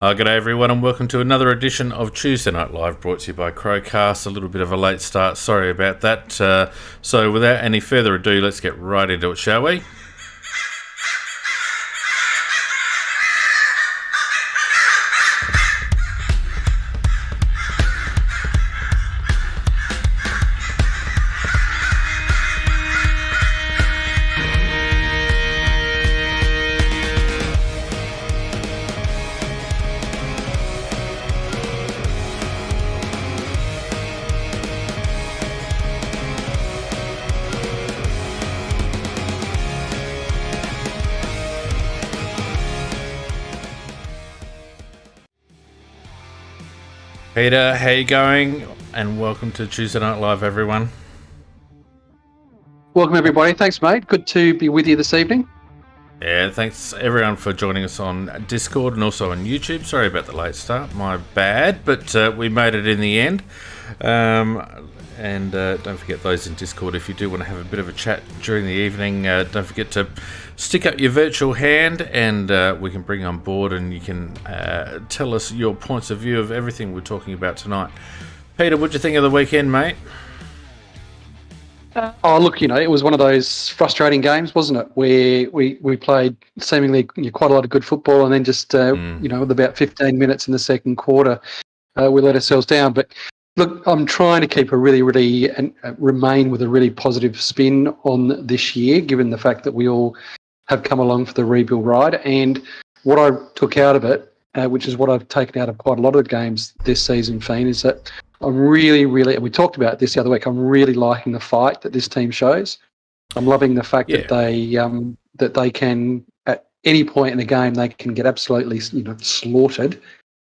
G'day everyone and welcome to another edition of Tuesday Night Live, brought to you by Crowcast. A little bit of a late start, sorry about that. So without any further ado, let's get right into it, shall we? Peter, how you going? And welcome to Tuesday Night Live, everyone. Welcome, everybody. Thanks, mate. Good to be with you this evening. Yeah, thanks everyone for joining us on Discord and also on YouTube. Sorry about the late start, my bad, but we made it in the end. And don't forget, those in Discord, if you do want to have a bit of a chat during the evening, don't forget to stick up your virtual hand and we can bring you on board and you can tell us your points of view of everything we're talking about tonight. Peter, what'd you think of the weekend, mate? Look, it was one of those frustrating games, wasn't it? Where we played seemingly quite a lot of good football and then just, with about 15 minutes in the second quarter, we let ourselves down. But look, I'm trying to keep remain with a really positive spin on this year, given the fact that we all have come along for the rebuild ride. And what I took out of it, which is what I've taken out of quite a lot of the games this season, Fiend, is that I'm really, we talked about this the other week, I'm really liking the fight that this team shows. I'm loving the fact that they can, at any point in the game, they can get absolutely slaughtered.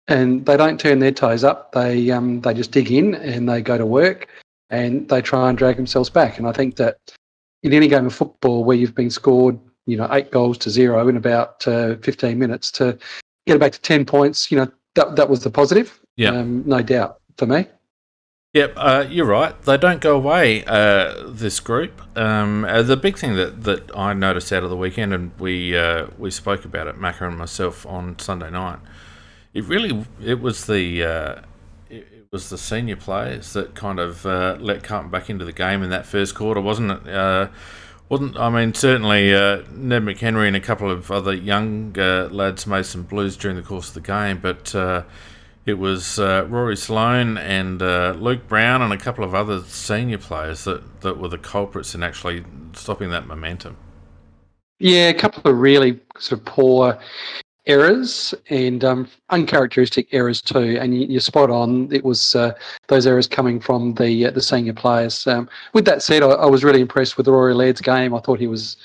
And they don't turn their toes up. They just dig in and they go to work and they try and drag themselves back. And I think that in any game of football where you've been scored, 8 goals to 0 in about 15 minutes, to get it back to 10 points, that was the positive. Yeah, no doubt for me. Yep, you're right. They don't go away, this group. The big thing that I noticed out of the weekend, and we spoke about it, Macca and myself, on Sunday night. It was the senior players that kind of let Carlton back into the game in that first quarter, wasn't it? Certainly Ned McHenry and a couple of other young lads made some blues during the course of the game, but it was Rory Sloane and Luke Brown and a couple of other senior players that were the culprits in actually stopping that momentum. Yeah, a couple of really sort of poor errors and uncharacteristic errors too, and you're spot on. It was those errors coming from the senior players. With that said, I was really impressed with Rory Laird's game. I thought he was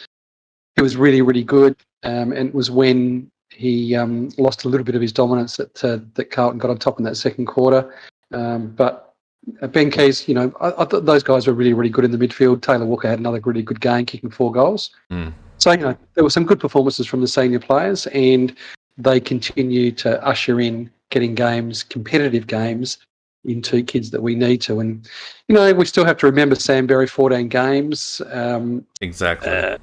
really, really good, and it was when he lost a little bit of his dominance that Carlton got on top in that second quarter. But Ben Keys, I thought those guys were really, really good in the midfield. Taylor Walker had another really good game, kicking 4 goals. So, there were some good performances from the senior players, and they continue to usher in getting competitive games, into kids that we need to. And, we still have to remember Sam Berry, 14 games. Exactly.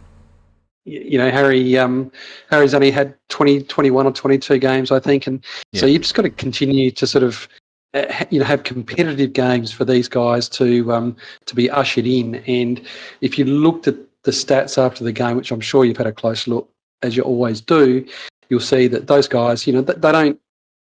Harry's only had 20, 21 or 22 games, I think. And so you've just got to continue to sort of, have competitive games for these guys to be ushered in. And if you looked at the stats after the game, which I'm sure you've had a close look, as you always do, you'll see that those guys, they don't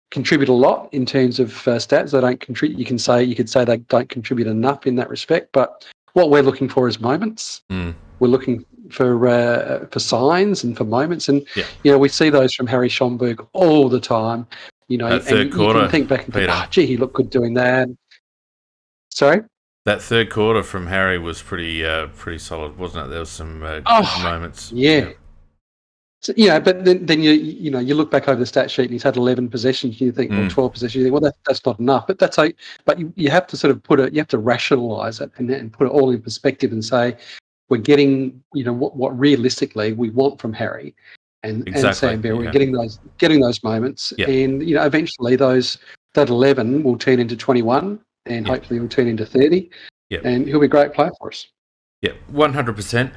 contribute a lot in terms of stats. They don't contribute. You could say they don't contribute enough in that respect. But what we're looking for is moments. We're looking for signs and for moments, and we see those from Harry Schomburg all the time. That third quarter, you can think back and think, gee, he looked good doing that. Sorry. That third quarter from Harry was pretty solid, wasn't it? There was some good moments. Yeah. So, but then you look back over the stat sheet and he's had 11 possessions. You think, 12 possessions. You think, well, that's not enough. But But you have to sort of you have to rationalise it and put it all in perspective and say, we're getting what realistically we want from Harry and Sam Berry. We're getting those moments, and eventually that 11 will turn into 21. And hopefully he'll turn into 30, and he'll be a great player for us. Yeah, 100%.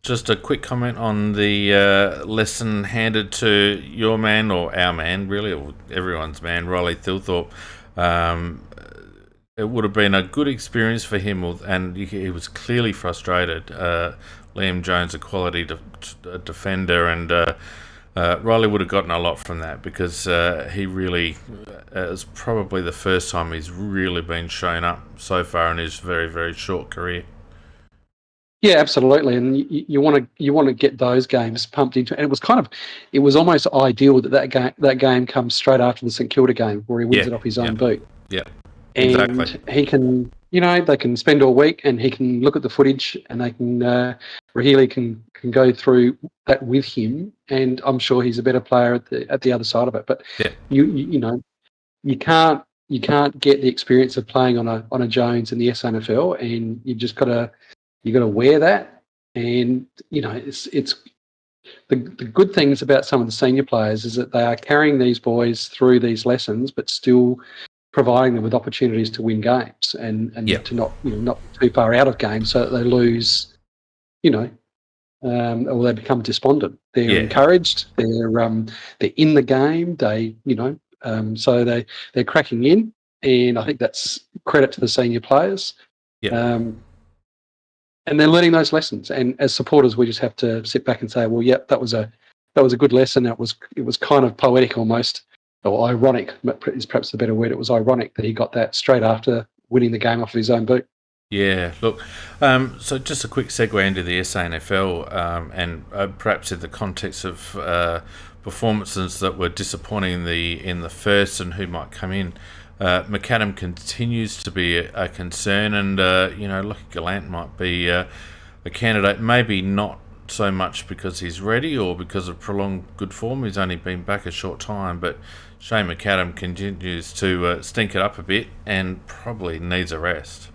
just a quick comment on the lesson handed to your man, or our man, really, or everyone's man, Riley Thilthorpe. It would have been a good experience for him, and he was clearly frustrated. Liam Jones, a quality defender, and Riley would have gotten a lot from that, because he really it's probably the first time he's really been shown up so far in his very, very short career. Yeah, absolutely, and you want to get those games pumped into. And it was almost ideal that game comes straight after the St Kilda game where he wins it off his own boot. Yeah, and exactly. He can, they can spend all week and he can look at the footage, and they can Rahili can go through that with him, and I'm sure he's a better player at the other side of it. But you can't get the experience of playing on a Jones in the SNFL, and you just got to wear that. And it's the good things about some of the senior players is that they are carrying these boys through these lessons, but still providing them with opportunities to win games and to not too far out of games so that they lose, or they become despondent. They're encouraged. They're in the game. So they're cracking in, and I think that's credit to the senior players. Yeah. And they're learning those lessons. And as supporters, we just have to sit back and say, well, yep, that was a good lesson. It was kind of poetic almost, or ironic is perhaps the better word. It was ironic that he got that straight after winning the game off of his own boot. Yeah, look, so just a quick segue into the SANFL, and perhaps in the context of performances that were disappointing in the first and who might come in. McAdam continues to be a concern, and Lucky Gallant might be a candidate. Maybe not so much because he's ready or because of prolonged good form. He's only been back a short time, but Shane McAdam continues to stink it up a bit and probably needs a rest.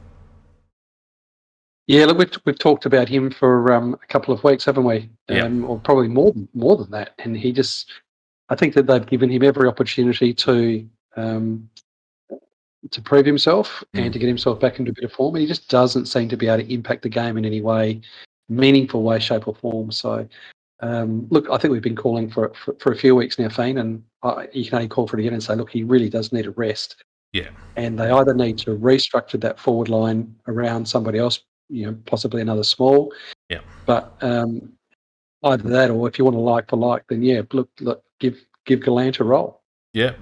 Yeah, look, we've talked about him for a couple of weeks, haven't we? Or probably more than that. And I think that they've given him every opportunity to prove himself and to get himself back into a bit of form, and he just doesn't seem to be able to impact the game in any way, meaningful way, shape or form. So, look, I think we've been calling for a few weeks now, Fiend, and you can only call for it again and say, look, he really does need a rest. Yeah. And they either need to restructure that forward line around somebody else, possibly another small. Yeah. But either that, or if you want to like for like, then look, give Gallant a roll. Yeah,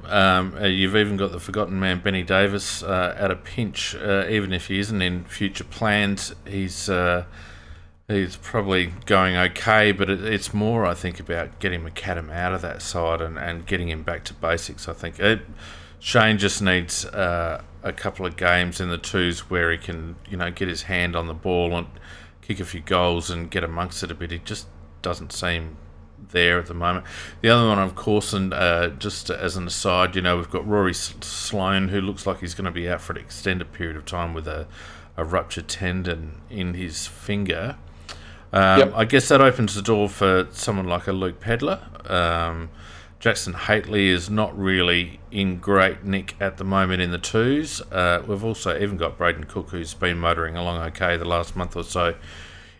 you've even got the forgotten man Benny Davis at a pinch. Even if he isn't in future plans, he's probably going okay. But it's more, I think, about getting McAdam out of that side and getting him back to basics. I think Shane just needs a couple of games in the twos where he can, get his hand on the ball and kick a few goals and get amongst it a bit. He just doesn't seem there at the moment. The other one, of course, and just as an aside, we've got Rory Sloane, who looks like he's going to be out for an extended period of time with a ruptured tendon in his finger. I guess that opens the door for someone like a Luke Pedlar. Jackson Haitley is not really in great nick at the moment in the twos. We've also even got Braden Cook, who's been motoring along okay the last month or so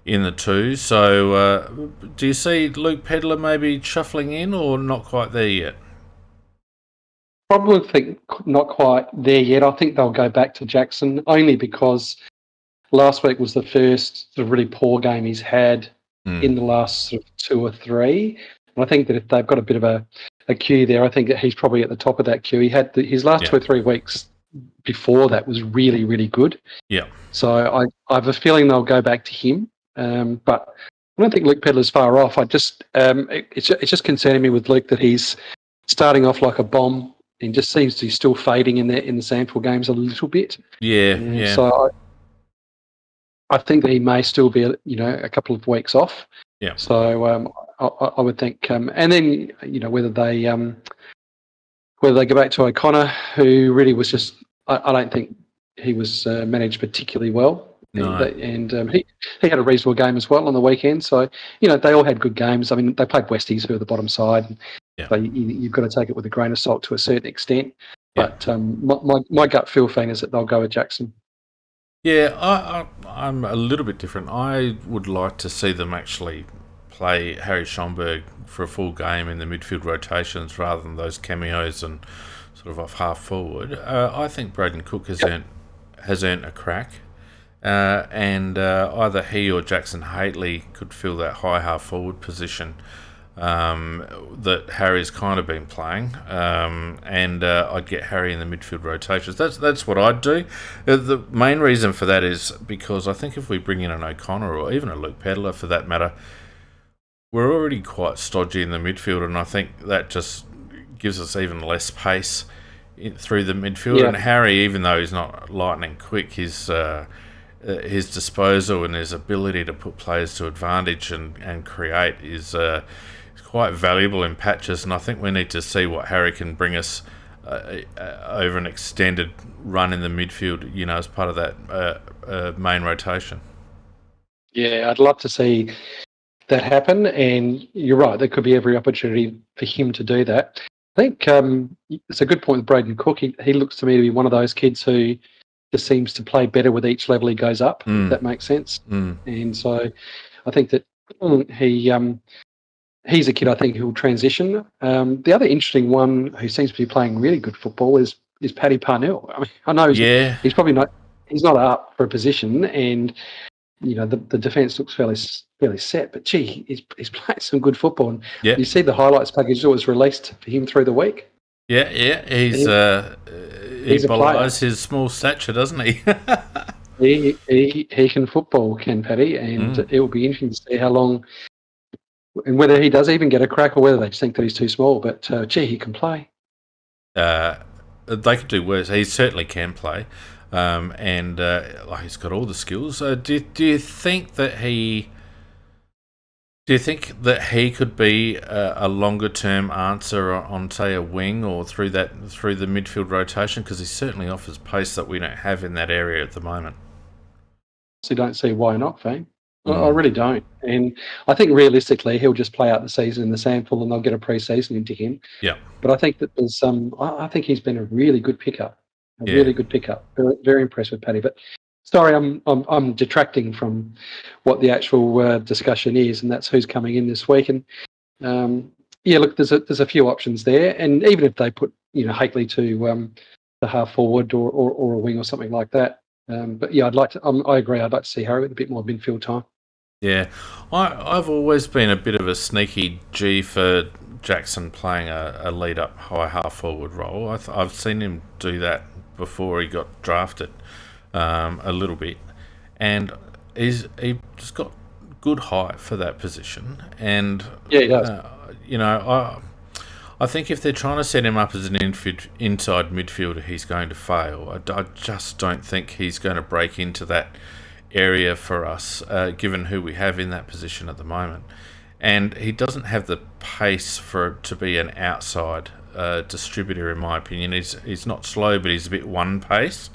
in the twos. So do you see Luke Pedlar maybe shuffling in, or not quite there yet? Probably think not quite there yet. I think they'll go back to Jackson, only because last week was the first sort of really poor game he's had in the last sort of two or three. And I think that if they've got a bit of a queue there, I think that he's probably at the top of that queue. He had his last 2 or 3 weeks before that was really, really good. Yeah. So I have a feeling they'll go back to him. But I don't think Luke Pedlar's far off. I just it's just concerning me with Luke that he's starting off like a bomb and just seems to be still fading in the sample games a little bit. Yeah. So I think that he may still be a couple of weeks off. Yeah. So I would think, and then whether they go back to O'Connor, who really was just I don't think he was managed particularly well. No. And he had a reasonable game as well on the weekend. So, they all had good games. I mean, they played Westies, who are the bottom side. So you've got to take it with a grain of salt to a certain extent. But my gut feel, Fiend, is that they'll go with Jackson. Yeah, I'm a little bit different. I would like to see them actually play Harry Schomburg for a full game in the midfield rotations rather than those cameos and sort of off half forward. I think Braden Cook Yep. has earned a crack, and either he or Jackson Hately could fill that high half forward position that Harry's kind of been playing, and I'd get Harry in the midfield rotations. That's what I'd do. The main reason for that is because I think if we bring in an O'Connor or even a Luke Pedler for that matter, we're already quite stodgy in the midfield, and I think that just gives us even less pace through the midfield. Yeah. And Harry, even though he's not lightning quick, his disposal and his ability to put players to advantage and create is quite valuable in patches. And I think we need to see what Harry can bring us over an extended run in the midfield, as part of that main rotation. Yeah, I'd love to see that happen. And you're right, there could be every opportunity for him to do that. I think it's a good point with Braden Cook. He looks to me to be one of those kids who just seems to play better with each level he goes up, if that makes sense. And so I think that he's a kid I think who'll transition. The other interesting one who seems to be playing really good football is Paddy Parnell. I mean, I know he's probably he's not up for a position, and the defence looks fairly set. But gee, he's playing some good football. And you see the highlights package that was released for him through the week. Yeah, he belies his small stature, doesn't he? he can football, can Paddy, and it will be interesting to see how long and whether he does even get a crack or whether they just think that he's too small. But gee, he can play. They could do worse. He certainly can play, and he's got all the skills. Do you think that he? Do you think that he could be a longer term answer on say a wing or through the midfield rotation? Because he certainly offers pace that we don't have in that area at the moment. So don't see why not, Fane. I really don't. And I think realistically he'll just play out the season in the sample and they'll get a pre-season into him. Yeah. But I think that there's I think he's been a really good pickup. Really good pickup. Very, very impressed with Paddy. But sorry, I'm detracting from what the actual discussion is, and that's who's coming in this week. And look, there's a few options there, and even if they put Hakely to the half forward or a wing or something like that. But yeah, I'd like to. I agree. I'd like to see Harry with a bit more midfield time. Yeah, I've always been a bit of a sneaky G for Jackson playing a lead up high half forward role. I've seen him do that before he got drafted a little bit, and he's just got good height for that position. And yeah, he does. I think if they're trying to set him up as an inside midfielder, he's going to fail. I just don't think he's going to break into that area for us, given who we have in that position at the moment. And he doesn't have the pace to be an outside distributor, in my opinion. He's not slow, but he's a bit one pace.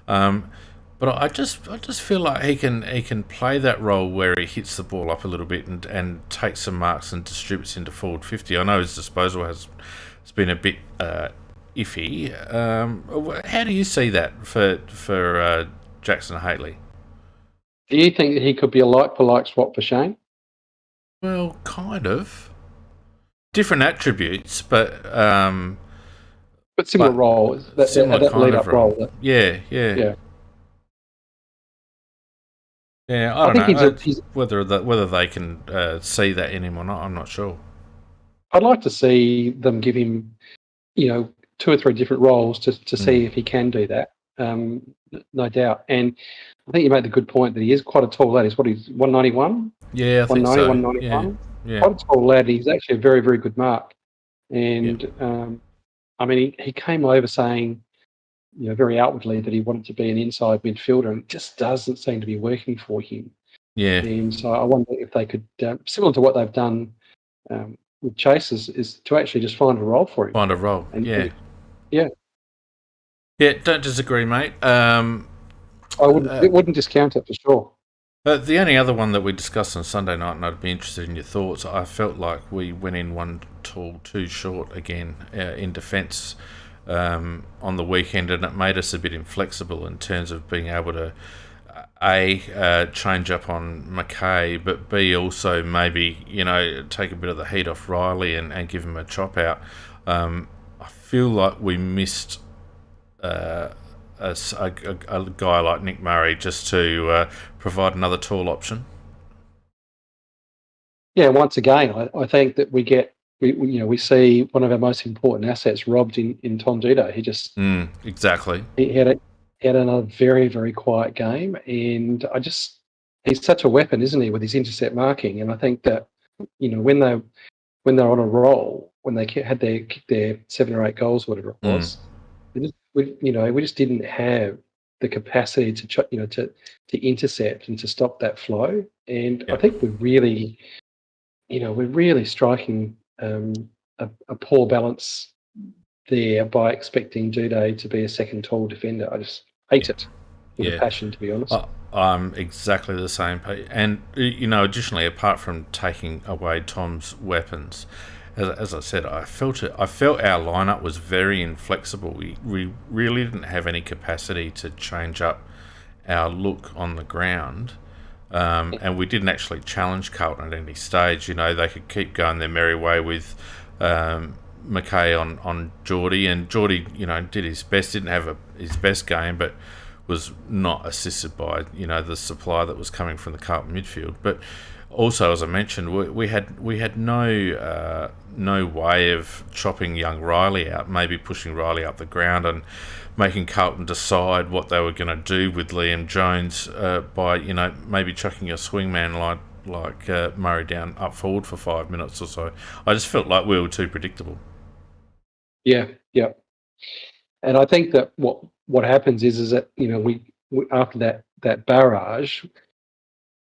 But I just feel like he can play that role where he hits the ball up a little bit and takes some marks and distributes into forward 50. I know his disposal has been a bit iffy. How do you see that for Jackson Hately? Do you think that he could be a like-for-like swap for Shane? Well, kind of. Different attributes, but similar role. Similar that kind lead-up of role. role. Yeah. Yeah, I don't know whether they can see that in him or not. I'm not sure. I'd like to see them give him, 2 or 3 different roles to see if he can do that. No doubt. And I think you made the good point that he is quite a tall lad. He's 191? Yeah, I think so. 191. Yeah. Quite a tall lad. He's actually a very, very good mark. And he came over saying, very outwardly that he wanted to be an inside midfielder, and it just doesn't seem to be working for him. Yeah. And so I wonder if they could, similar to what they've done with Chase, is to actually just find a role for him. Find a role, yeah. Yeah. Yeah, don't disagree, mate. I wouldn't discount it for sure. The only other one that we discussed on Sunday night, and I'd be interested in your thoughts, I felt like we went in one tall, too short again in defence. on the weekend, and it made us a bit inflexible in terms of being able to change up on McKay, but B, also maybe take a bit of the heat off Riley and give him a chop out. I feel like we missed a guy like Nick Murray just to provide another tall option. Yeah, once again, I think that we see one of our most important assets robbed in Tom Dudo. He just exactly. He had another very, very quiet game, and he's such a weapon, isn't he, with his intercept marking? And I think that when they're on a roll, when they had their 7 or 8 goals, whatever it was, we just didn't have the capacity to intercept and to stop that flow. And I think we're really striking a poor balance there by expecting Duday to be a second tall defender. I just hate it with a passion, to be honest. I'm exactly the same. And, additionally, apart from taking away Tom's weapons, as I said, I felt our lineup was very inflexible. We really didn't have any capacity to change up our look on the ground. And we didn't actually challenge Carlton at any stage. They could keep going their merry way with McKay on Geordie, and Geordie, did his best. Didn't have his best game, but was not assisted by the supply that was coming from the Carlton midfield. But also, as I mentioned, we had no way of chopping young Riley out. Maybe pushing Riley up the ground and making Carlton decide what they were going to do with Liam Jones by maybe chucking a swingman like Murray down up forward for 5 minutes or so. I just felt like we were too predictable. Yeah. And I think that what happens is that we after that barrage,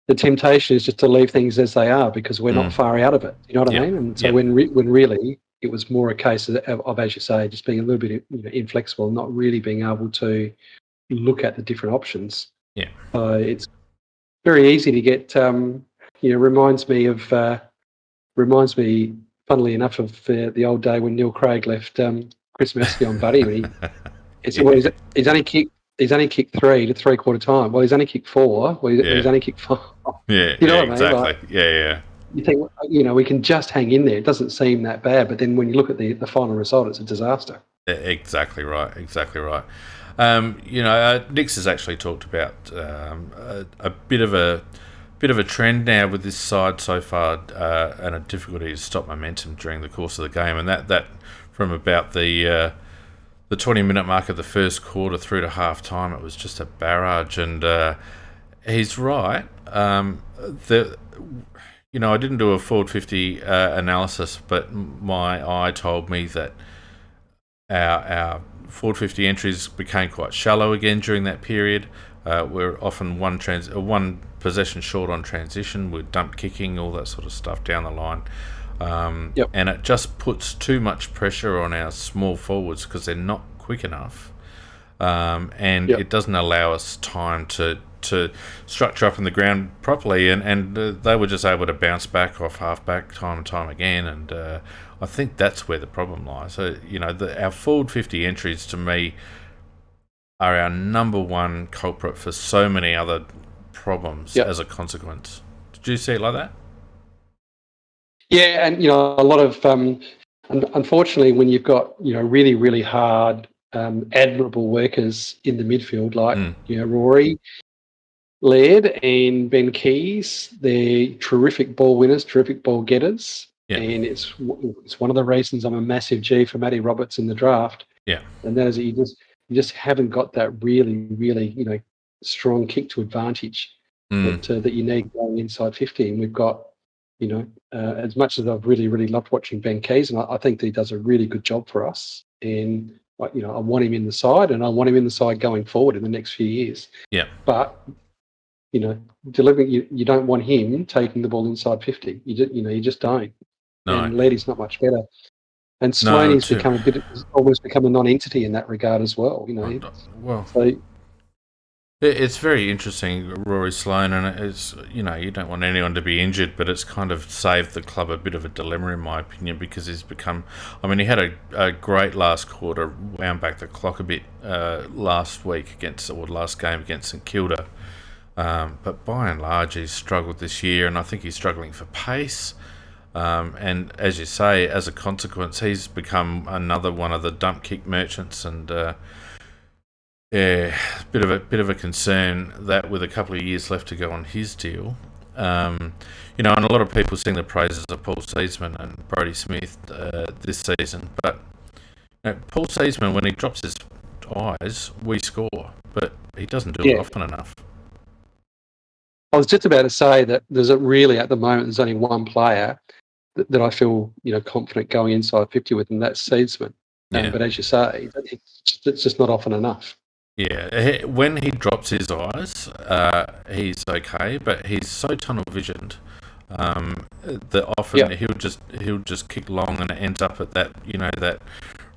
the temptation is just to leave things as they are because we're not far out of it. You know what I mean? And so when really it was more a case of, as you say, just being a little bit inflexible, not really being able to look at the different options. Yeah. It's very easy to get. Reminds me, funnily enough, of the old day when Neil Craig left Chris Mesky on Buddy. When he's only kicked 3 to 3/4 time. Well, he's only kicked 4. Well, he's only kicked 5. Yeah, you know what I mean? Exactly. Like, yeah. You think we can just hang in there. It doesn't seem that bad, but then when you look at the final result, it's a disaster. Exactly right. Nix has actually talked about a bit of a trend now with this side so far, and a difficulty to stop momentum during the course of the game, and that from about the 20-minute mark of the first quarter through to half time, it was just a barrage. And he's right. I didn't do a forward 50 analysis, but my eye told me that our forward 50 entries became quite shallow again during that period. We're often one possession short on transition. We're dump kicking, all that sort of stuff down the line. And it just puts too much pressure on our small forwards because they're not quick enough. It doesn't allow us time to structure up in the ground properly, and they were just able to bounce back off half-back time and time again, and I think that's where the problem lies. So, our forward 50 entries, to me, are our number one culprit for so many other problems as a consequence. Did you see it like that? Yeah, and, a lot of, unfortunately, when you've got, really, really hard, admirable workers in the midfield, like, Rory, Laird and Ben Keys, they're terrific ball winners, terrific ball getters, and it's one of the reasons I'm a massive G for Matty Roberts in the draft. Yeah, and that is that you just haven't got that really, really, strong kick to advantage that you need going inside 50. And we've got, as much as I've really, really loved watching Ben Keys, and I think that he does a really good job for us. And I want him in the side, and I want him in the side going forward in the next few years. Yeah, but delivering, you don't want him taking the ball inside 50. You just don't. No. And Lady's not much better. And Sloaney's almost become a non-entity in that regard as well. Well, so It's very interesting, Rory Sloane, and it's, you know, you don't want anyone to be injured, but it's kind of saved the club a bit of a dilemma, in my opinion, because he's become. I mean, he had a great last quarter, wound back the clock a bit last week or last game against St Kilda, but by and large, he's struggled this year, and I think he's struggling for pace. And as you say, as a consequence, he's become another one of the dump kick merchants, and yeah, bit of a concern that with a couple of years left to go on his deal. You know, and a lot of people sing the praises of Paul Seaman and Brodie Smith this season, but you know, Paul Seaman, when he drops his eyes, we score, but he doesn't do it often enough. I was just about to say that at the moment, there's only one player that I feel, you know, confident going inside 50 with, and that's Seedsman. But as you say, it's just not often enough. Yeah, when he drops his eyes, he's okay, but he's so tunnel visioned that often he'll just kick long, and it ends up at that, you know, that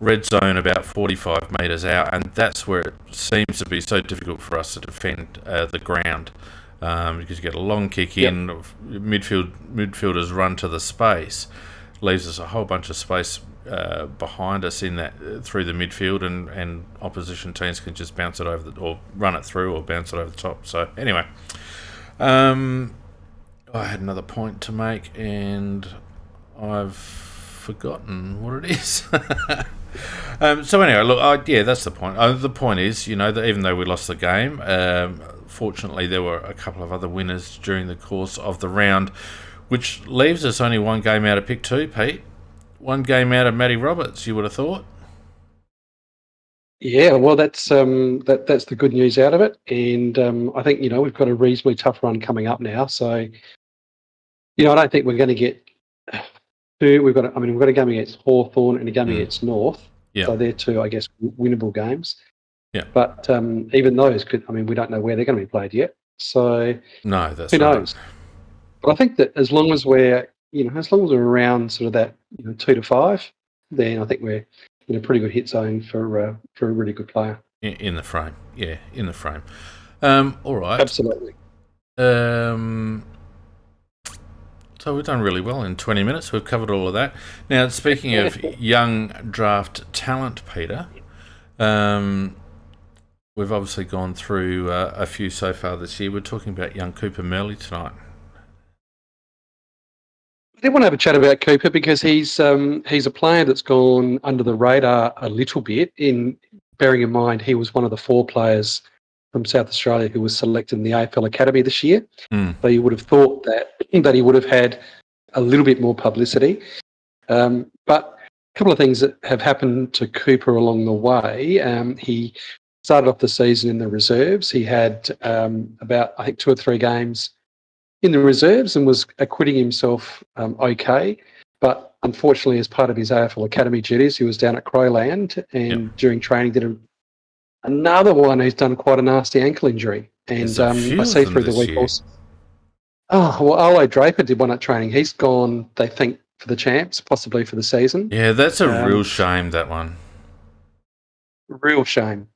red zone about 45 metres out, and that's where it seems to be so difficult for us to defend the ground. Because you get a long kick in, midfielders run to the space, leaves us a whole bunch of space behind us in that through the midfield, and opposition teams can just bounce it over or run it through or bounce it over the top. So anyway, I had another point to make and I've forgotten what it is. So anyway, look, that's the point. The point is, you know, that even though we lost the game, fortunately there were a couple of other winners during the course of the round, which leaves us only one game out of pick 2, Pete. One game out of Matty Roberts, you would have thought. Yeah, well, that's the good news out of it, and I think, you know, we've got a reasonably tough run coming up now. So, you know, I don't think we're going to get two. We've got a game against Hawthorn and a game against North. Yeah. So they're two, I guess, winnable games. Yeah. But even those we don't know where they're going to be played yet. So no, that's who right. knows? But I think that as long as we're around sort of that, you know, 2 to 5, then I think we're in a pretty good hit zone for a really good player. In the frame, yeah, in the frame. All right. Absolutely. So we've done really well in 20 minutes. We've covered all of that. Now, speaking of young draft talent, Peter, we've obviously gone through a few so far this year. We're talking about young Cooper Merley tonight. I did want to have a chat about Cooper because he's a player that's gone under the radar a little bit, in bearing in mind he was one of the 4 players from South Australia who was selected in the AFL Academy this year. So you would have thought that he would have had a little bit more publicity. But a couple of things that have happened to Cooper along the way. He started off the season in the reserves. He had about, I think, 2 or 3 games in the reserves and was acquitting himself okay. But unfortunately, as part of his AFL Academy duties, he was down at Crowland and during training did another one who's done quite a nasty ankle injury. And I see through the week also. Oh, well, Arlo Draper did one at training. He's gone, they think, for the champs, possibly for the season. Yeah, that's a real shame, that one. Real shame.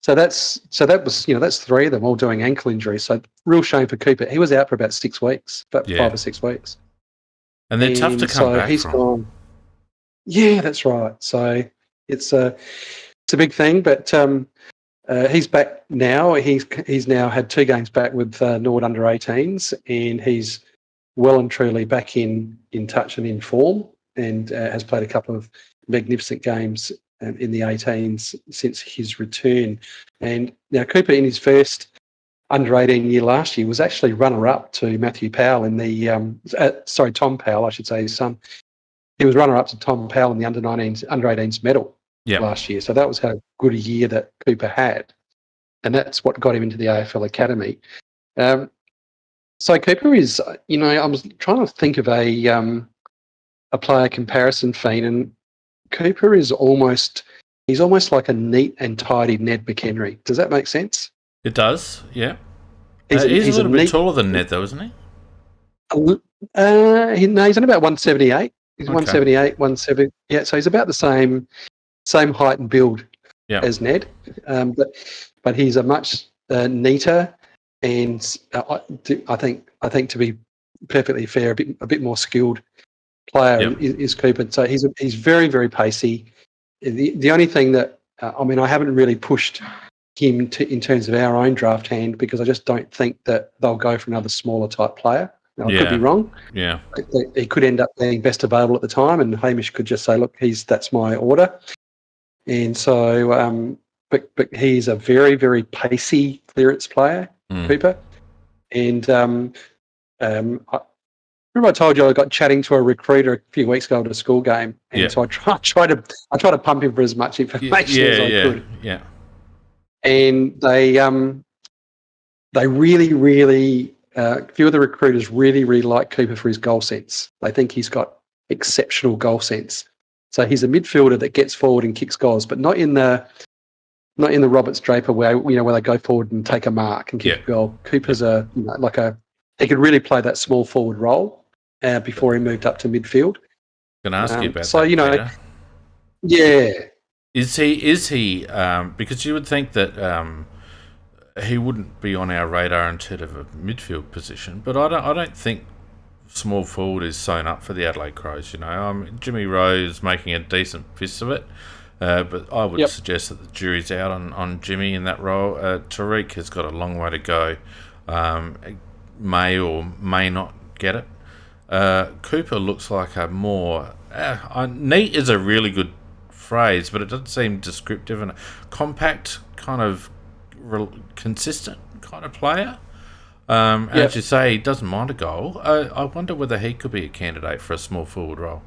So that was, you know, that's 3 of them all doing ankle injuries. So real shame for Cooper. He was out for about 6 weeks, 5 or 6 weeks. And they're tough to come back he's from. Gone. Yeah, that's right. So it's a big thing, but he's back now. He's now had 2 games back with Nord under 18s, and he's well and truly back in touch and in form, and has played a couple of magnificent games in the 18s since his return. And now Cooper, in his first under 18 year last year, was actually runner-up to Matthew Powell in the Tom Powell, I should say, his son. He was runner-up to Tom Powell in the under 18s medal last year. So that was how good a year that Cooper had, and that's what got him into the AFL Academy. So Cooper is, you know, I was trying to think of a player comparison, Fiend, and Cooper is almost like a neat and tidy Ned McHenry. Does that make sense? It does, yeah. He's a little bit taller than Ned, though, isn't he? He's only about 178. He's 178, 170. Yeah, so he's about the same height and build as Ned. But he's a much neater, and I think to be perfectly fair, a bit more skilled player Yep. is Cooper. So he's very, very pacey. The only thing that I haven't really pushed him in terms of our own draft hand because I just don't think that they'll go for another smaller type player. Now, I could be wrong. Yeah. He could end up being best available at the time, and Hamish could just say, "Look, that's my order." And so, but he's a very, very pacey clearance player, Cooper. And I remember I told you I got chatting to a recruiter a few weeks ago at a school game, and so I try to pump him for as much information as I could. Yeah. And they really, really, a few of the recruiters really, really like Cooper for his goal sense. They think he's got exceptional goal sense. So he's a midfielder that gets forward and kicks goals, but not in the Roberts Draper way, where they go forward and take a mark and kick a goal. Cooper's he could really play that small forward role before he moved up to midfield. Can I ask you about so, that, Peter? Yeah. Is he because you would think that he wouldn't be on our radar instead of a midfield position, but I don't think small forward is sewn up for the Adelaide Crows. Jimmy Rowe's making a decent fist of it, but I would suggest that the jury's out on Jimmy in that role. Tariq has got a long way to go. May or may not get it. Cooper looks like a more neat is a really good phrase, but it doesn't seem descriptive, and a compact, kind of consistent kind of player. As you say, he doesn't mind a goal. I wonder whether he could be a candidate for a small forward role.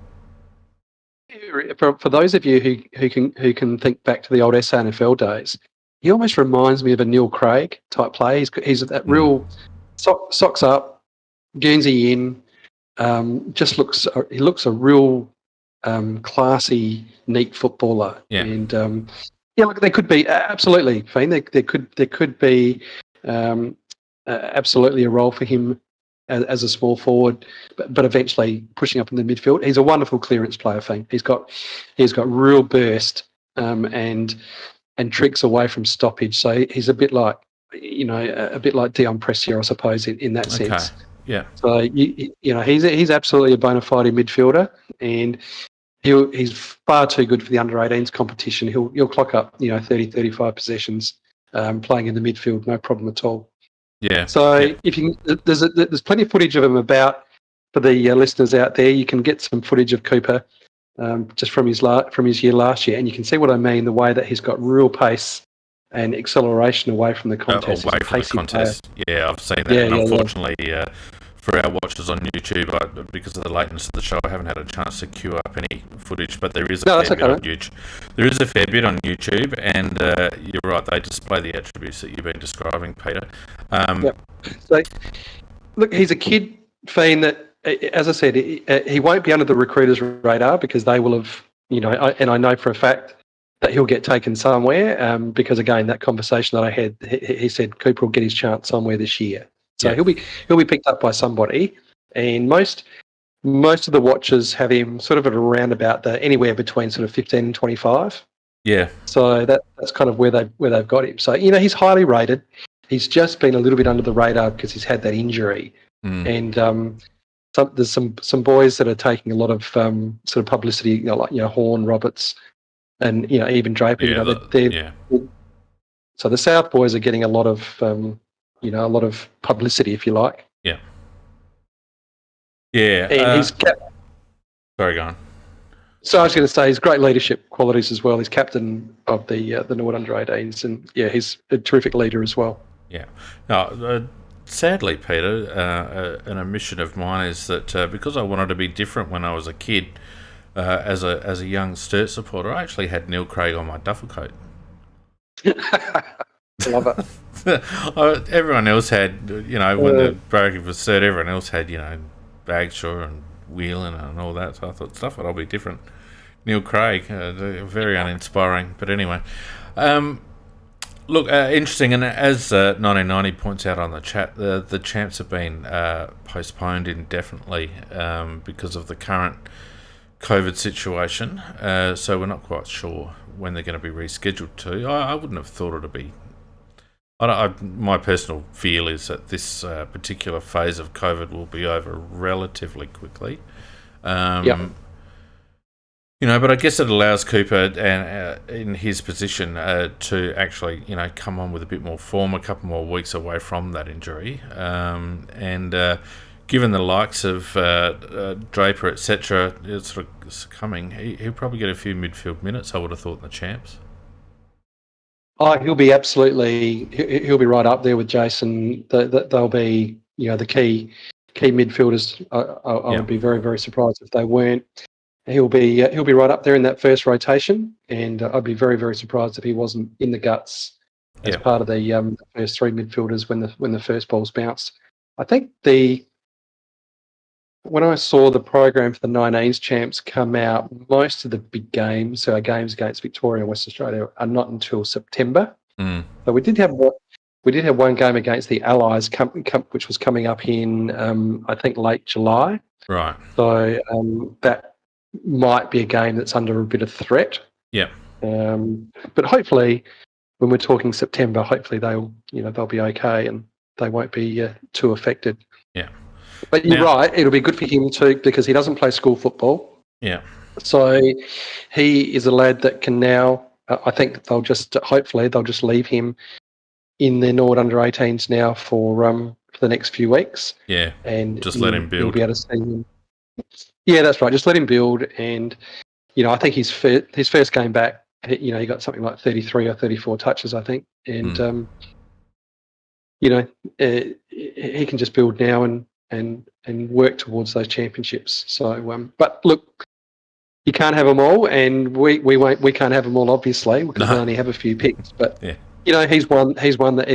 For those of you who can think back to the old SANFL days, he almost reminds me of a Neil Craig type player. He's that real socks up, Guernsey in. He looks a real classy, neat footballer. Yeah. And look, they could be absolutely, Fiend. There could be absolutely a role for him as a small forward, but eventually pushing up in the midfield. He's a wonderful clearance player, Fiend. He's got real burst and tricks away from stoppage. So he's a bit like Dion Prestia, I suppose, in that sense. Yeah. So he's absolutely a bona fide midfielder, and he's far too good for the under 18s competition. He'll clock up 30, 35 possessions playing in the midfield, no problem at all. Yeah. So if you there's plenty of footage of him about for the listeners out there. You can get some footage of Cooper just from his year last year, and you can see what I mean. The way that he's got real pace and acceleration away from the contest. Away from the contest. Yeah, I've seen that. And unfortunately, for our watchers on YouTube, because of the lateness of the show, I haven't had a chance to queue up any footage, but there is a fair bit on YouTube. There is a fair bit on YouTube, and you're right, they display the attributes that you've been describing, Peter. So, look, he's a kid, Fiend, that, as I said, he won't be under the recruiter's radar because they will have, and I know for a fact that he'll get taken somewhere because, again, that conversation that I had, he said Cooper will get his chance somewhere this year. So he'll be picked up by somebody, and most of the watchers have him sort of at around about anywhere between sort of 15 and 25. Yeah. So that's kind of where they've got him. So he's highly rated. He's just been a little bit under the radar because he's had that injury, and there's some boys that are taking a lot of sort of publicity, like Horn, Roberts, and even Draper. So the South boys are getting a lot of a lot of publicity, if you like. Yeah. Yeah. And he's sorry, go on. So I was going to say, he's great leadership qualities as well. He's captain of the Norwood Under-18s, and he's a terrific leader as well. Yeah. No, sadly, Peter, an omission of mine is that because I wanted to be different when I was a kid, as a young Sturt supporter, I actually had Neil Craig on my duffel coat. Love it. Everyone else had, when the breaking was Sturt, everyone else had, Bagshaw and Whelan and all that. So I thought, stuff it, I'll be different. Neil Craig, very uninspiring. But anyway, look, interesting. And as 1990 points out on the chat, the champs have been postponed indefinitely because of the current COVID situation. So we're not quite sure when they're going to be rescheduled to. I wouldn't have thought it'd be My personal feel is that this particular phase of COVID will be over relatively quickly. Yep. But I guess it allows Cooper and in his position to actually, come on with a bit more form, a couple more weeks away from that injury, and given the likes of Draper, etc., sort of succumbing, he'll probably get a few midfield minutes. I would have thought in the champs. Oh, he'll be absolutely. He'll be right up there with Jason. They'll be, the key midfielders. I would be very, very surprised if they weren't. He'll be right up there in that first rotation, and I'd be very, very surprised if he wasn't in the guts as part of the first three midfielders when the first ball's bounced. I think when I saw the program for the 19s champs come out, most of the big games, so our games against Victoria and West Australia, are not until September. So we did have one game against the Allies, which was coming up in I think late July. Right. So that might be a game that's under a bit of threat. Yeah. But hopefully, when we're talking September, hopefully they'll be okay and they won't be too affected. Yeah. But you're right; it'll be good for him too because he doesn't play school football. Yeah. So he is a lad that can now. I think hopefully they'll just leave him in their Nord under-18s now for the next few weeks. Yeah. And just let him build. You'll be able to see him. Yeah, that's right. Just let him build, and I think his first game back, he got something like 33 or 34 touches, I think, and he can just build now and work towards those championships. So, but look, you can't have them all, and we can't have them all, obviously, because we only have a few picks. But he's one that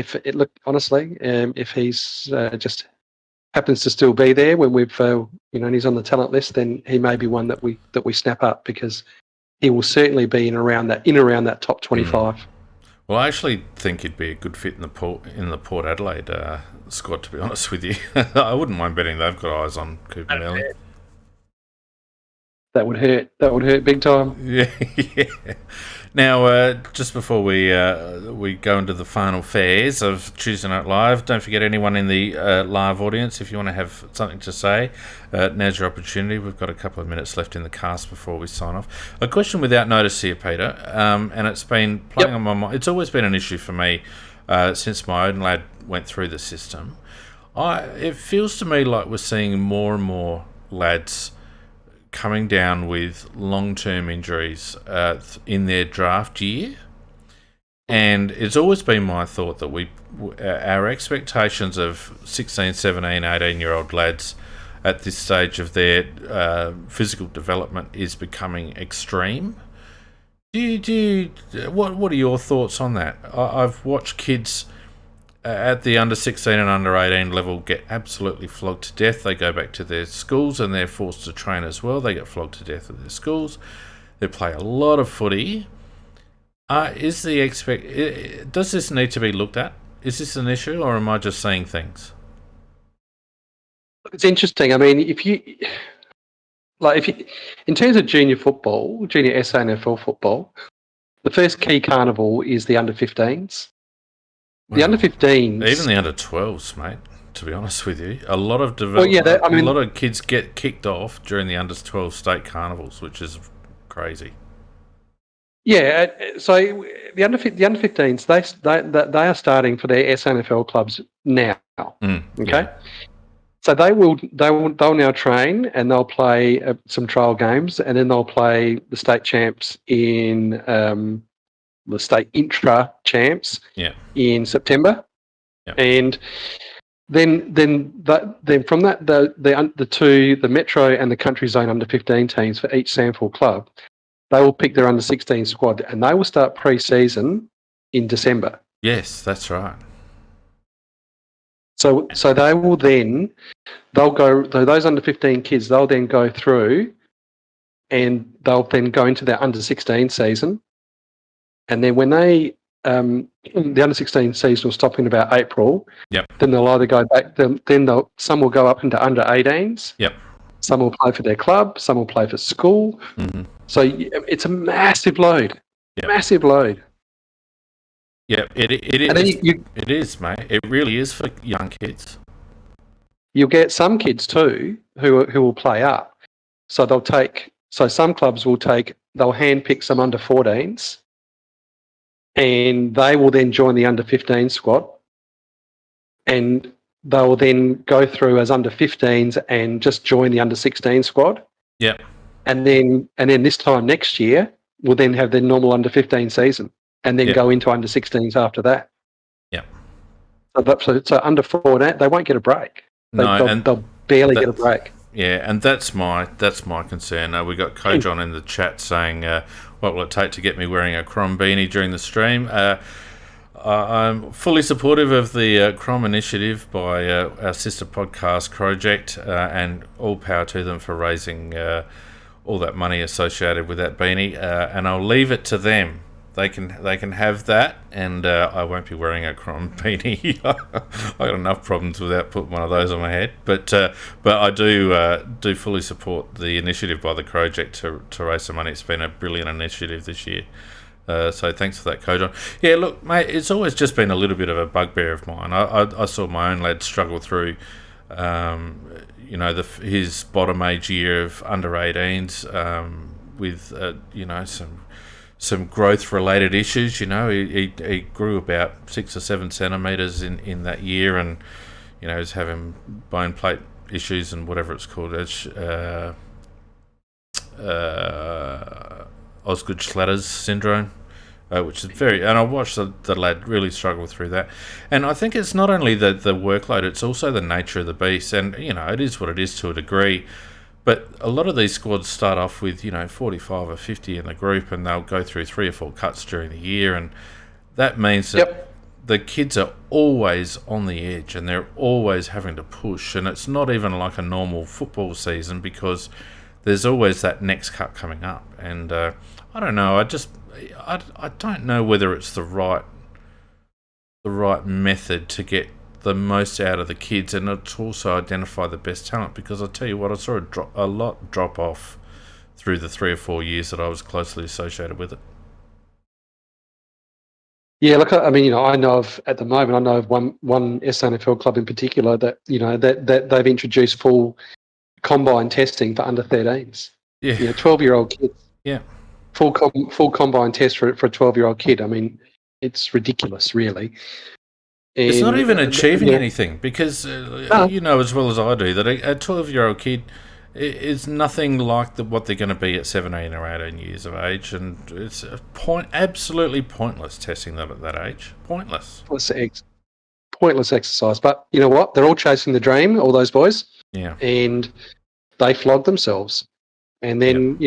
if he's just happens to still be there when we've and he's on the talent list, then he may be one that we snap up because he will certainly be in around that top 25. Well, I actually think he'd be a good fit in the Port Adelaide squad, to be honest with you. I wouldn't mind betting they've got eyes on Cooper Nelly. That would hurt. That would hurt big time. Yeah. Now, just before we go into the final fares of Tuesday Night Live, don't forget anyone in the live audience, if you want to have something to say, now's your opportunity. We've got a couple of minutes left in the cast before we sign off. A question without notice here, Peter, and it's been playing on my mind. It's always been an issue for me since my own lad went through the system. It feels to me like we're seeing more and more lads coming down with long-term injuries in their draft year, and it's always been my thought that our expectations of 16, 17, 18-year-old lads at this stage of their physical development is becoming extreme. What are your thoughts on that? I've watched kids at the under 16 and under 18 level get absolutely flogged to death. They go back to their schools and they're forced to train as well. They get flogged to death at their schools. They play a lot of footy. Does this need to be looked at? Is this an issue, or am I just saying things? It's interesting. I mean, in terms of junior football, junior SANFL football, the first key carnival is the under 15s. The under 15s, even the under 12s, mate. To be honest with you, a lot of a lot of kids get kicked off during the under 12 state carnivals, which is crazy. Yeah, so the under 15s, they are starting for their SNFL clubs now. Okay, yeah. So they'll now train and they'll play some trial games, and then they'll play the state champs in the state intra champs in September, and then from that the Metro and the Country Zone under 15 teams for each SANFL club, they will pick their under 16 squad, and they will start pre-season in December. Yes, that's right. So they will they'll go, those under 15 kids, they'll then go through, and they'll then go into their under 16 season. And then when the under 16 season will stop in about April, then they'll either go back, some will go up into under 18s. Some will play for their club, some will play for school. Mm-hmm. So it's a massive load. Massive load. Yeah, it And then is. It is, mate. It really is for young kids. you'll get some kids too who will play up. So some clubs they'll handpick some under 14s, and they will then join the under 15 squad, and they will then go through as under 15s and just join the under 16 squad. Yep. And then this time next year we'll then have their normal under 15 season, and then go into under 16s after that. Yep. So under 14, they won't get a break. They'll barely get a break. Yeah, and that's my concern. We got Kojon in the chat saying, "What will it take to get me wearing a Crom beanie during the stream?" I'm fully supportive of the Crom initiative by our sister podcast Project, and all power to them for raising all that money associated with that beanie. And I'll leave it to them. They can have that, and I won't be wearing a Crom beanie. I got enough problems without putting one of those on my head. But I do fully support the initiative by the project to raise some money. It's been a brilliant initiative this year. So thanks for that, Kojon. Yeah, look, mate, it's always just been a little bit of a bugbear of mine. I saw my own lad struggle through, his bottom age year of under 18s with some growth related issues. He grew about 6 or 7 centimeters in that year, and he's having bone plate issues and whatever it's called. Osgood-Schlatters syndrome, which is and I watched the lad really struggle through that. And I think it's not only the workload, it's also the nature of the beast. And, it is what it is to a degree. But a lot of these squads start off with, 45 or 50 in the group, and they'll go through 3 or 4 cuts during the year. And that means that the kids are always on the edge, and they're always having to push. And it's not even like a normal football season, because there's always that next cut coming up. And I don't know. I don't know whether it's the right method to get the most out of the kids, and to also identify the best talent. Because I'll tell you what, I saw a lot drop off through the 3 or 4 years that I was closely associated with it. Yeah, look, I mean, I know of one SNFL club in particular that that they've introduced full combine testing for under 13s. Yeah, 12-year-old kids. Yeah, full combine test for a 12-year-old kid. I mean, it's ridiculous, really. And it's not even achieving anything, because you know as well as I do that a 12-year-old kid is nothing like what they're going to be at 17 or 18 years of age, and it's absolutely pointless testing them at that age. Pointless exercise. But you know what? They're all chasing the dream, all those boys. Yeah. And they flog themselves, and then I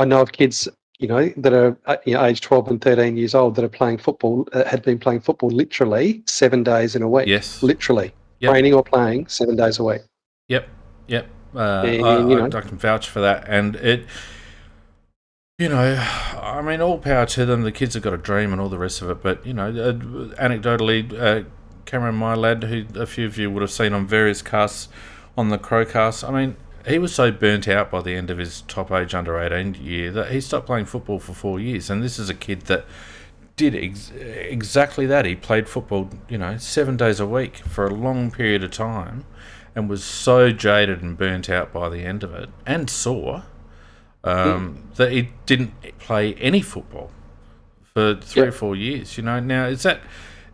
know of kids that are age 12 and 13 years old that are playing football, had been playing football literally 7 days in a week. Yes. Literally. Yep. Training or playing 7 days a week. Yep. I can vouch for that. And it, I mean, all power to them. The kids have got a dream and all the rest of it. But, anecdotally, Cameron, my lad, who a few of you would have seen on various casts on the Crowcast, I mean, he was so burnt out by the end of his top age under 18 year that he stopped playing football for 4 years. And this is a kid that did exactly that. He played football, 7 days a week for a long period of time, and was so jaded and burnt out by the end of it, and sore, that he didn't play any football for 3 or 4 years. Now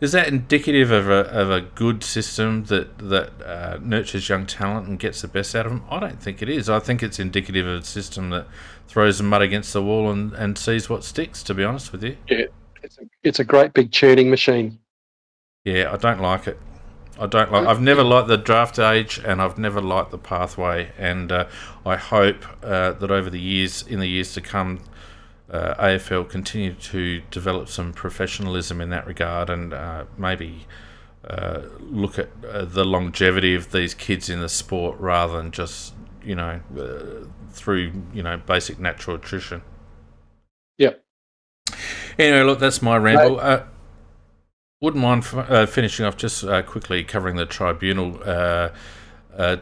is that indicative of a good system that nurtures young talent and gets the best out of them? I don't think it is. I think it's indicative of a system that throws the mud against the wall and sees what sticks, to be honest with you. Yeah, it's a great big churning machine. Yeah, I don't like it. I've never liked the draft age, and I've never liked the pathway. And I hope that over the years to come, AFL continue to develop some professionalism in that regard, and maybe look at the longevity of these kids in the sport rather than just through basic natural attrition. Yep. Anyway, look, that's my ramble. Wouldn't mind finishing off just quickly covering the tribunal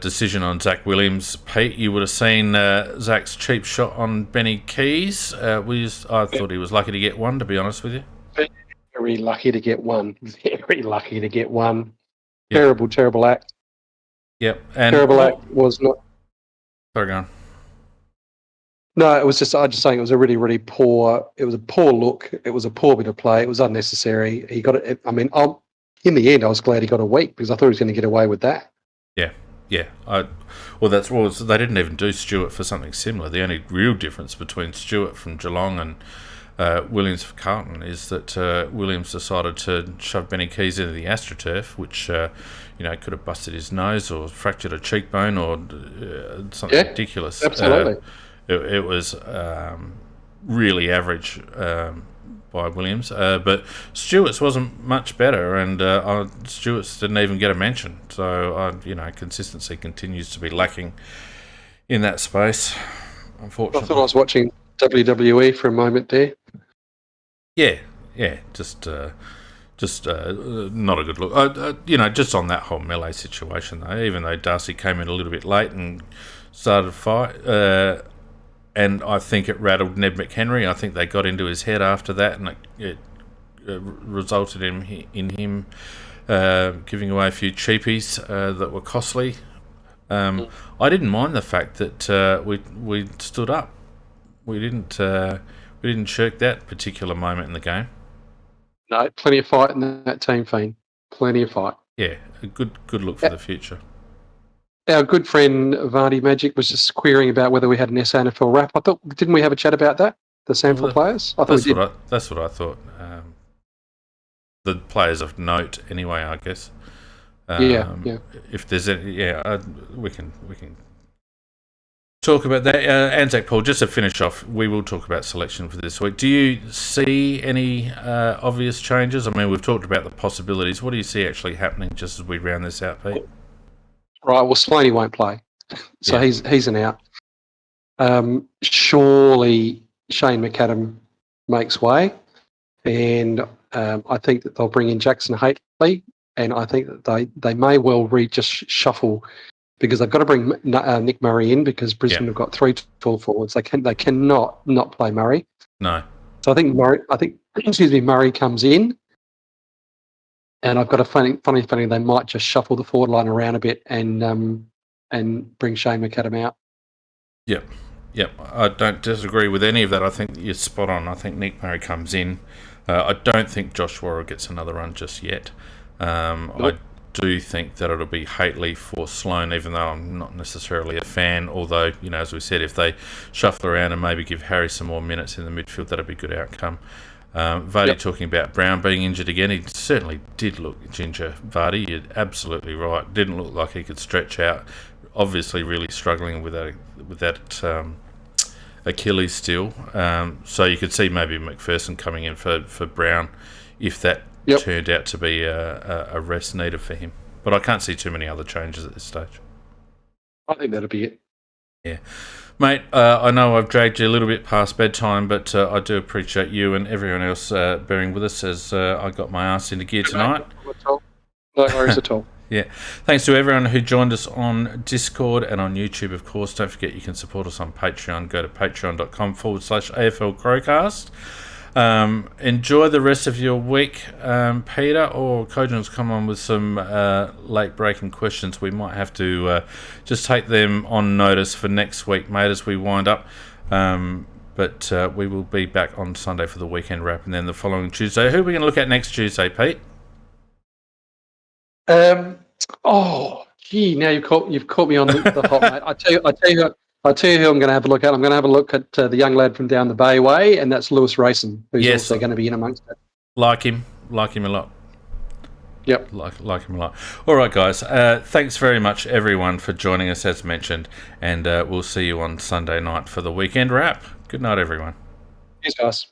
decision on Zach Williams. Pete, you would have seen Zach's cheap shot on Benny Keys. I thought he was lucky to get one, to be honest with you. Very lucky to get one. Very lucky to get one. Yep. Terrible act. Yep. And terrible act was not. Sorry, go on. No, it was just. I was just saying it was a really poor. It was a poor look. It was a poor bit of play. It was unnecessary. He got it. I mean, in the end, I was glad he got a week because I thought he was going to get away with that. Yeah. They didn't even do Stewart for something similar. The only real difference between Stewart from Geelong and Williams for Carlton is that Williams decided to shove Benny Keys into the AstroTurf, which could have busted his nose or fractured a cheekbone or something ridiculous. Absolutely, it was really average by Williams, but Stewart's wasn't much better, and Stewart's didn't even get a mention. So consistency continues to be lacking in that space, unfortunately. I thought I was watching WWE for a moment there. Yeah, just not a good look. Just on that whole melee situation, though, even though Darcy came in a little bit late and started a fight, and I think it rattled Ned McHenry. I think they got into his head after that, and it resulted in him giving away a few cheapies that were costly. I didn't mind the fact that we stood up. We didn't shirk that particular moment in the game. No, plenty of fight in that team, Fiend. Plenty of fight. Yeah, a good look for the future. Our good friend Vardy Magic was just querying about whether we had an SANFL wrap. I thought, didn't we have a chat about that? The SANFL players? I thought we did. That's what I thought. The players of note, anyway, I guess. Yeah. If there's any, we can talk about that. Anzac Paul, just to finish off, we will talk about selection for this week. Do you see any obvious changes? I mean, we've talked about the possibilities. What do you see actually happening just as we round this out, Pete? Right, well, Slaney won't play. So he's an out. Surely Shane McAdam makes way. And I think that they'll bring in Jackson Haitley. And I think that they may well just shuffle because they've got to bring Nick Murray in because Brisbane have got 3 full forwards. They cannot not play Murray. No. So I think Murray comes in, and I've got a funny feeling they might just shuffle the forward line around a bit and bring Shane McAdam out. Yep. I don't disagree with any of that. I think you're spot on. I think Nick Murray comes in. I don't think Josh Warrer gets another run just yet. Nope. I do think that it'll be Haitley for Sloane, even though I'm not necessarily a fan. Although, as we said, if they shuffle around and maybe give Harry some more minutes in the midfield, that'd be a good outcome. Vardy talking about Brown being injured again. He certainly did look ginger, Vardy. You're absolutely right. Didn't look like he could stretch out. Obviously really struggling with that Achilles still. So you could see maybe McPherson coming in for Brown if that turned out to be a rest needed for him. But I can't see too many other changes at this stage. I think that'll be it. Yeah. Mate, I know I've dragged you a little bit past bedtime, but I do appreciate you and everyone else bearing with us as I got my ass into gear tonight. No worries at all. Yeah. Thanks to everyone who joined us on Discord and on YouTube, of course. Don't forget you can support us on Patreon. Go to patreon.com/AFL Crowcast. Enjoy the rest of your week, Peter, or Kojan's come on with some late breaking questions. We might have to just take them on notice for next week, mate, as we wind up. But we will be back on Sunday for the weekend wrap, and then the following Tuesday. Who are we going to look at next Tuesday, Pete? Now you've caught me on the hot, mate. I tell you who I'm going to have a look at. I'm going to have a look at the young lad from down the Bayway, and that's Lewis Rayson, who's also going to be in amongst it. Like him a lot. Yep. Like him a lot. All right, guys. Thanks very much, everyone, for joining us, as mentioned, and we'll see you on Sunday night for the weekend wrap. Good night, everyone. Cheers, guys.